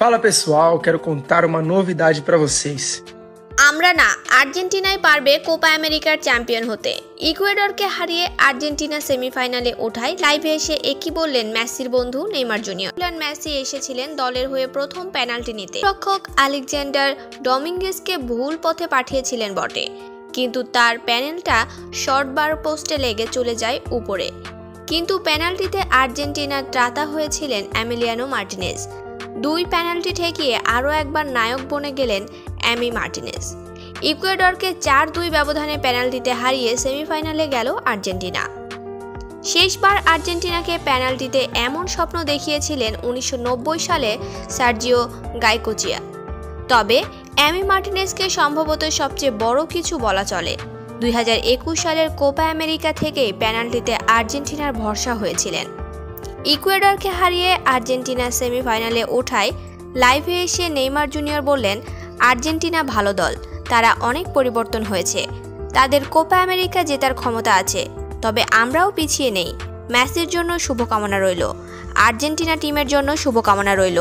Fala pessoal, quero contar uma novidade para vocês. আমরা না আর্জেন্টিনাই পারবে কোপা আমেরিকার চ্যাম্পিয়ন হতে। ইকুয়েডরকে হারিয়ে আর্জেন্টিনা সেমিফাইনালে ওঠায় লাইভে এসে একই বললেন মেসির বন্ধু নেইমার জুনিয়র। মেসি এসেছিলেন দলের হয়ে প্রথম পেনাল্টি নিতে। রক্ষক আলেকজান্ডার ডমিঙ্গেজকে ভুল পথে পাঠিয়েছিলেন বটে, কিন্তু তার প্যানেলটা শর্ট বার পোস্টে লেগে চলে যায় উপরে। কিন্তু পেনাল্টিতে আর্জেন্টিনার ত্রাতা হয়েছিলেন এমিলিয়ানো মার্টিনেজ। দুই পেনাল্টি ঠেকিয়ে আরও একবার নায়ক বনে গেলেন এমি মার্টিনেজ। ইকুয়েডরকে 4-2 ব্যবধানে পেনাল্টিতে হারিয়ে সেমিফাইনালে গেল আর্জেন্টিনা। শেষবার আর্জেন্টিনাকে পেনাল্টিতে এমন স্বপ্ন দেখিয়েছিলেন 1990 সালে সার্জিও গাইকোচিয়া। তবে এমি মার্টিনেজকে সম্ভবত সবচেয়ে বড় কিছু বলা চলে। 2021 সালের কোপা আমেরিকা থেকেই পেনাল্টিতে আর্জেন্টিনার ভরসা হয়েছিলেন। ইকুয়েডরকে হারিয়ে আর্জেন্টিনা সেমিফাইনালে ওঠায় লাইভে এসে নেইমার জুনিয়র বললেন, আর্জেন্টিনা ভালো দল, তারা অনেক পরিবর্তন হয়েছে, তাদের কোপা আমেরিকা জেতার ক্ষমতা আছে, তবে আমরাও পিছিয়ে নেই। মেসির জন্য শুভকামনা রইল, আর্জেন্টিনা টিমের জন্য শুভকামনা রইল।